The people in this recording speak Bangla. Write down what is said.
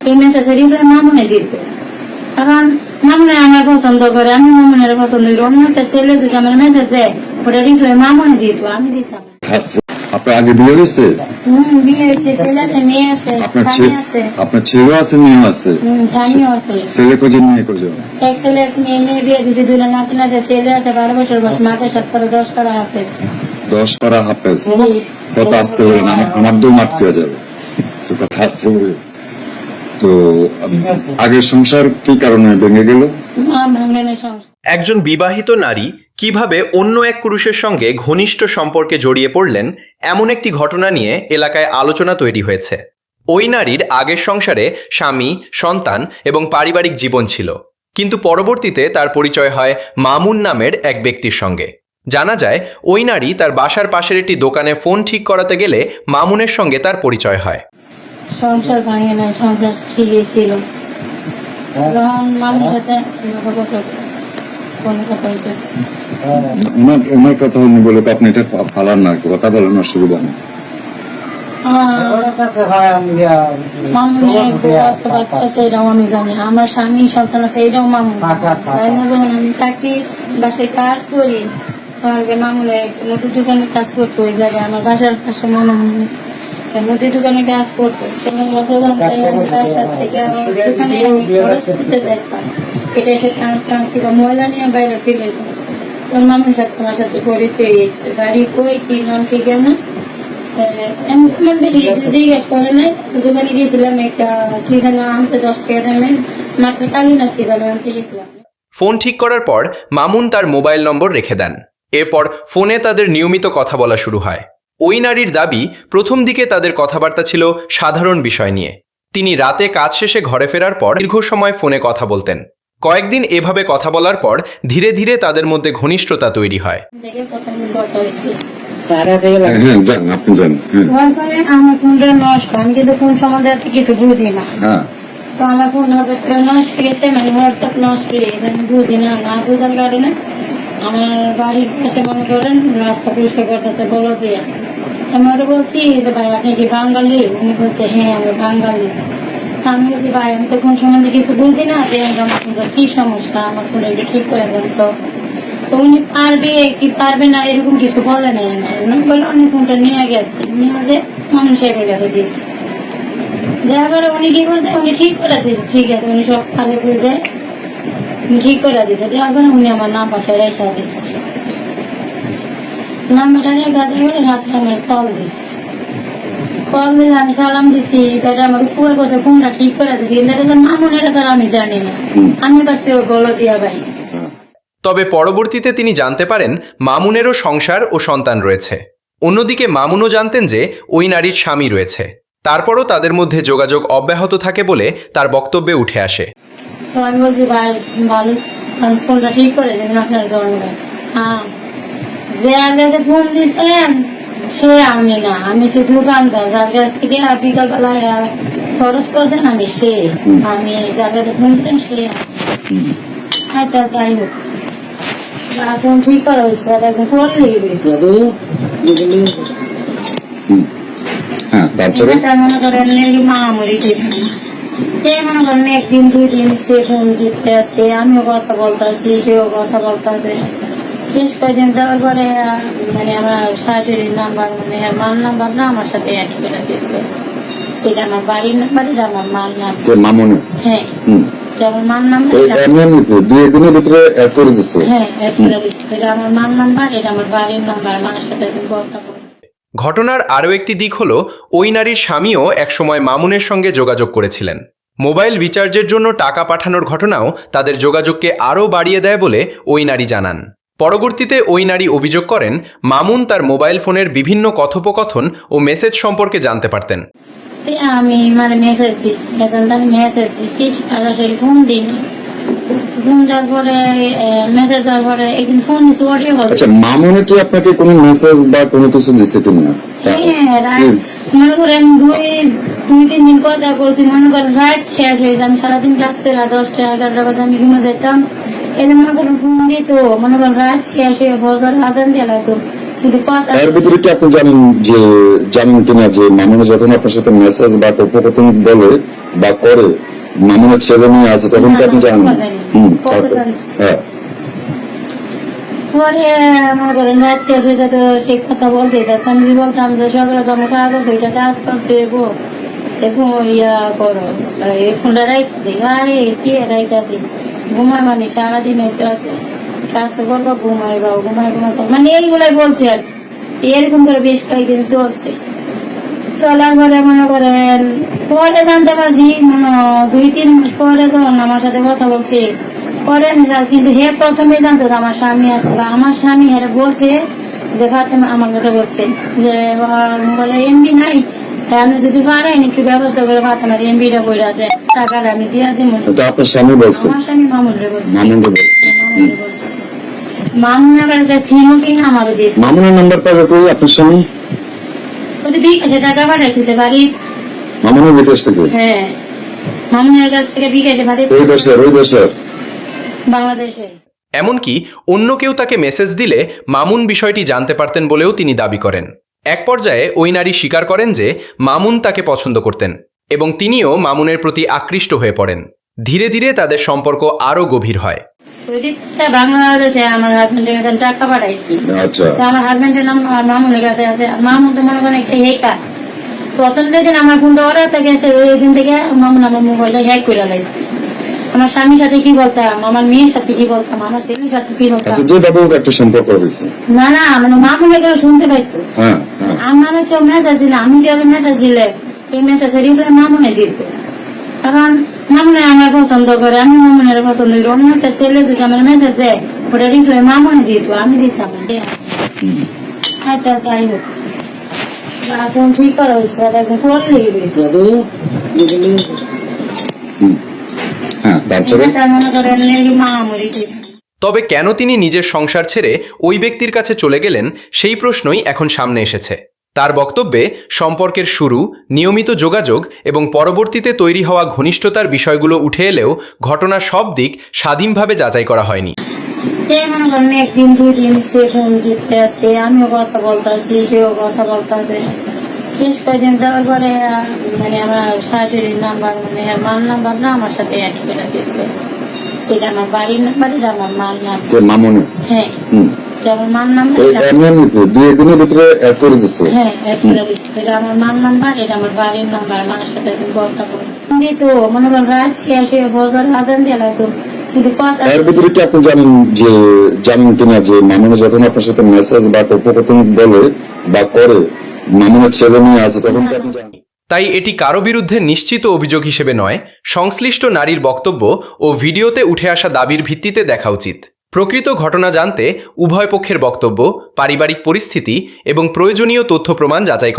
এই মেসেজের রিপ্লাই মামুনে দিত, কারণ মামুনে আমার পছন্দ করে, আমি মামুনের পছন্দ করি। অন্য একটা ছেলে যদি আমার মেসেজ দেয় ওটা রিপ্লাই মামুনে দিত, আমি দিতাম। আপনার আগে বিয়ে হয়েছে? বিয়ে হয়েছে, ছেলে আছে, মেয়ে আছে, স্বামী আছে। আপনার ছেলেও আছে, মেয়েও আছে? স্বামীও আছে। ছেলে কজন, মেয়ে কজন? এক ছেলে মেয়ে বিয়ে দিয়েছে, 2 নাতি আছে। ছেলে আছে 12 বছর বয়স, মাঠে 7 করে 10 পারা হাফেজ। 10 পারা হাফেজ? কত আসতে বলেন, আমার দু মাঠ হয়ে যাবে তো, কথা আসতে হবে তো। আগের সংসার কি কারণে ভেঙে গেল? একজন বিবাহিত নারী কিভাবে অন্য এক পুরুষের সঙ্গে ঘনিষ্ঠ সম্পর্কে জড়িয়ে পড়লেন, এমন একটি ঘটনা নিয়ে এলাকায় আলোচনা তৈরি হয়েছে। ওই নারীর আগের সংসারে স্বামী, সন্তান এবং পারিবারিক জীবন ছিল, কিন্তু পরবর্তীতে তার পরিচয় হয় মামুন নামের এক ব্যক্তির সঙ্গে। জানা যায় ওই নারী তার বাসার পাশের একটি দোকানে ফোন ঠিক করাতে গেলে মামুনের সঙ্গে তার পরিচয় হয়। সংসার ভাঙে না, সংসার ঠিকই ছিল। মামুনের সাথে ওনার কথা উনি বলে তো আপনি এটা ফালান না, কথা বলেন, অসুবিধা নেই। আমি জানি আমার স্বামী সন্তান আছে, এটাও মামুন। যখন আমি চাকরি বাসায় কাজ করি, মামুনের মুদির দোকানে কাজ করতো, ওই জায়গায় আমার বাসার পাশে মামুন মুদির দোকানে কাজ করতো। এটা এসে ময়লা নিয়ে বাইরে ফেলে তোর মামুর সাথে তোমার সাথে পরিচয় এসছে, বাড়ি কই কি নাম ঠিক না জিজ্ঞেস করে নাই। দোকানে গিয়েছিলাম একটা কি যেন আনতে 10 টাকা দামে মাত্র কালি না কি যেন আনতে গেছিলাম। ফোন ঠিক করার পর মামুন তার মোবাইল নম্বর রেখে দেন। এরপর ফোনে তাদের নিয়মিত কথা বলা শুরু হয়। ওই নারীর দাবি, প্রথম দিকে তাদের কথাবার্তা ছিল সাধারণ বিষয় নিয়ে। তিনি রাতে কাজ শেষে ঘরে ফেরার পর দীর্ঘ সময় ফোনে কথা বলতেন। কয়েকদিন এভাবে কথা বলার পর ধীরে ধীরে তাদের মধ্যে ঘনিষ্ঠতা তৈরি হয়। আমার ফোনটা নষ্ট, আমি কিন্তু ফোন সম্বন্ধে কিছু বুঝি না। তো আমার ফোন নষ্ট হয়ে গেছে, মানে হোয়াটসঅ্যাপ নষ্ট হয়ে গেছে, আমি বুঝি না। না বুঝার কারণে আমার বাড়ির কাছে মনে করেন রাস্তা পরিষ্কার করতেছে বলো দিয়ে। আমি ওটা বলছি যে ভাই আপনি কি বাঙালি? উনি বলছে হ্যাঁ আমি বাঙালি। আমি বলছি ভাই আমি তো ফোন সম্বন্ধে কিছু বুঝি না, আমার ফোনটা কি সমস্যা, আমার ফোন একটু ঠিক করে দেন তো। উনি পারবে কি পারবে না এরকম কিছু বলে নেই না, বলে উনি ফোনটা নিয়ে গেছে, নিয়ে যে মামুন সাহেবের কাছে দিচ্ছে। দেওয়ার পরে উনি কি করছে, উনি ঠিক করে দিয়েছে, ঠিক আছে উনি সব খালে বুঝে ঠিক করে দিয়েছে। দেওয়ার পরে উনি আমার নাম্বারটা রেখা দিচ্ছে, নাম্বারটা রেখা দিয়ে বলে রাত্রে আমার কল দিচ্ছে। কল দিলে আমি সালাম দিচ্ছি, এটা আমার উপরে বসে ফোনটা ঠিক করে দিচ্ছি, কিন্তু মামুনের তো আমি জানি না, আমি পাচ্ছি ওর গলো দিয়া ভাই। তবে পরবর্তীতে তিনি জানতে পারেন মামুনেরও সংসার ও সন্তান রয়েছে। অন্যদিকে মামুনও জানতেন যে ওই নারীর স্বামী রয়েছে। তারপরও তাদের মধ্যে যোগাযোগ অব্যাহত থাকে বলে তার বক্তব্যে উঠে আসে। আমি বলছি ভাই ভালো ফোনটা ঠিক করে দিন আপনার জন্য। হ্যাঁ, যে আগে ফোন দিচ্ছেন সে আমি না, আমি সে দোকানদার যার কাছ থেকে বিকালবেলায় খরচ করছেন আমি সে, আমি যার কাছে ফোন দিচ্ছেন সে। আচ্ছা যাই হোক, ফোন ঠিক করা হয়েছে, মনে করেন মামুরি কিছু মনে করেন একদিন 2 দিন সে ফোন দিতে আসছে, আমিও কথা বলতেছি, সেও কথা বলতেছে। বেশ কয়েকদিন যাওয়ার পরে মানে আমার শাশুড়ির নাম্বার, মানে মার নাম্বার না আমার সাথে অ্যাড করে দিচ্ছে। সেটা আমার বাড়ির নাম্বার, এটা আমার মার নাম্বার। হ্যাঁ, আমার মার নাম্বার, হ্যাঁ অ্যাড করে দিচ্ছে। এটা আমার মার নাম্বার, এটা আমার বাড়ির নাম্বার, মার সাথে কথা বলে। ঘটনার আরও একটি দিক হলো, ওই নারীর স্বামীও একসময় মামুনের সঙ্গে যোগাযোগ করেছিলেন। মোবাইল রিচার্জের জন্য টাকা পাঠানোর ঘটনাও তাদের যোগাযোগকে আরও বাড়িয়ে দেয় বলে ওই নারী জানান। পরবর্তীতে ওই নারী অভিযোগ করেন মামুন তার মোবাইল ফোনের বিভিন্ন কথোপকথন ও মেসেজ সম্পর্কে জানতে পারতেন। আমি মানে মেসেজ দিচ্ছি, সরাসরি ফোন দিইনি। মামুনে কি আপনাকে কোনো মেসেজ বা কোনো কিছু দিচ্ছে কিনা? মনে করেন 2-3 দিন কথা বলছি, মনে করেন রাত শেষ হয়েছে, আমি সারাদিন কাজ করে 10টা 11টা বাজে আমি ঘুমে যেতাম। এই যে মনে করেন ফোন দিত, মনে করেন রাত শেষ হয়ে ফজর আজান দিয়ে লাগতো, কিন্তু এর ভিতরে কি আপনি জানেন কিনা যে মামুনে যখন আপনার সাথে মেসেজ বা কথোপকথন বলে বা করে মামুনের ছেলে মেয়ে আছে তখন তো আপনি জানেন। হ্যাঁ পরে মনে করেন রাত্রে সেটা তো সেই কথা বলতে আমি যদি বলতাম যে সকালে তো আমার কাজ আছে ওইটা কাজ করতে দেবো দেখো ইয়া করো এই ফোনটা রাইখা দিই আরে কি রাইখা দিই ঘুমায় মানে সারাদিন হইতে আছে কাজ তো করবো ঘুমাই বা ঘুমায় মানে এইগুলাই বলছে আর এরকম করে বেশ কয়েকদিন চলছে চলার পরে মনে করেন পরে জানতে পারছি মনে 2-3 মাস পরে যখন আমার সাথে কথা বলছে করেন কিন্তু হে প্রথমে জানতো আমার স্বামী আছে বা আমার স্বামী হেরে বলছে যে ফাতেমা আমার কথা বলছে যে বলে এমবি নাই আমি যদি পারেন একটু ব্যবস্থা করে ফাতেমার এমবিটা বইরা দেয় টাকাটা আমি দিয়ে দিব। আপনার স্বামী বলছে? আমার স্বামী মামুনরে বলছে। মামুনরে বলছে মামুন আবার একটা সিমও কিনা আমারও দিয়েছে। মামুনের নাম্বার পাবে কই আপনার স্বামী? ওদের বিকাশে টাকা পাঠাইছে বাড়ি। মামুনের বিকাশ থেকে? হ্যাঁ মামুনের কাছ থেকে বিকাশে বাড়ি। ওই দেশের বাংলাদেশে। এমনকি অন্য কেউ তাকে মেসেজ দিলে মামুন বিষয়টি জানতে পারতেন বলেও তিনি দাবি করেন। এক পর্যায়ে ওই নারী স্বীকার করেন যে মামুন তাকে পছন্দ করতেন এবং তিনিও মামুনের প্রতি আকৃষ্ট হয়ে পড়েন। ধীরে ধীরে তাদের সম্পর্ক আরও গভীর হয়। বাংলাদেশে আমার হাজবেন্ডের কাছে টাকা পাঠাইছি। আমার হাজবেন্ডের নাম মামুনের কাছে আছে। মামুন তো মনে করেন একটা হেকার। প্রথম যেদিন আমার ফোনটা অর্ডার গেছে ওই দিন থেকে মামুন আমার মোবাইলটা হ্যাক করে লাইছে। আমার স্বামীর সাথে কি বলতাম, আমার মেয়ের সাথে কি বলতাম, আমার ছেলের সাথে কি বলতাম। একটা সম্পর্ক হয়েছে না না মানে মামুন এগুলো শুনতে পাইতো। আমার কেউ মেসেজ দিলে আমি কেউ মেসেজ দিলে এই মেসেজের রিপ্লাই মামুনে দিত। কারণ মামুনে আমার পছন্দ করে, আমি মামুনের পছন্দ করি। অন্য একটা ছেলে যদি আমার মেসেজ দেয় ওটা রিপ্লাই মামুনে দিত, আমি দিতাম। আচ্ছা যাই হোক এখন ঠিক করা হয়েছে করলেই হয়েছে। তবে কেন তিনি নিজের সংসার ছেড়ে ওই ব্যক্তির কাছে চলে গেলেন সেই প্রশ্নই এখন সামনে এসেছে। তার বক্তব্যে সম্পর্কের শুরু, নিয়মিত যোগাযোগ এবং পরবর্তীতে তৈরি হওয়া ঘনিষ্ঠতার বিষয়গুলো উঠে এলেও ঘটনার সব দিক স্বাধীনভাবে যাচাই করা হয়নি। একদিন 2 দিন স্টেশন দিতে আসছে, আমিও কথা বলতেছি, সেও কথা বলতেছে। বেশ কয়েকদিন যাওয়ার পরে মানে আমার শাশুড়ির নাম্বার মানে মার নাম্বার না আমার সাথে অ্যাড করে দিচ্ছে। সেটা আমার বাড়ির নাম্বার, এটা আমার মার নাম্বার। মামুনে? হ্যাঁ আমার মার নাম্বার। হ্যাঁ অ্যাড করে দিচ্ছে। এটা আমার মার নাম্বার, এটা আমার বাড়ির নাম্বার। মার সাথে কথা বলে তো মনে করেন রাত শেষে বজার আজান দিয়ে লাগতো। এর ভিতরে কি আপনি জানেন কিনা যে মামুনে যখন আপনার সাথে মেসেজ বা কথোপকথন বলে বা করে মামুনের ছেলে মেয়ে আছে তখন কি আপনি জানেন? তাই এটি কারো বিরুদ্ধে নিশ্চিত অভিযোগ হিসেবে নয়, সংশ্লিষ্ট নারীর বক্তব্য ও ভিডিওতে উঠে আসা দাবির ভিত্তিতে দেখা উচিত। প্রকৃত ঘটনা জানতে উভয় পক্ষের বক্তব্য, পারিবারিক পরিস্থিতি এবং প্রয়োজনীয় তথ্য প্রমাণ যাচাই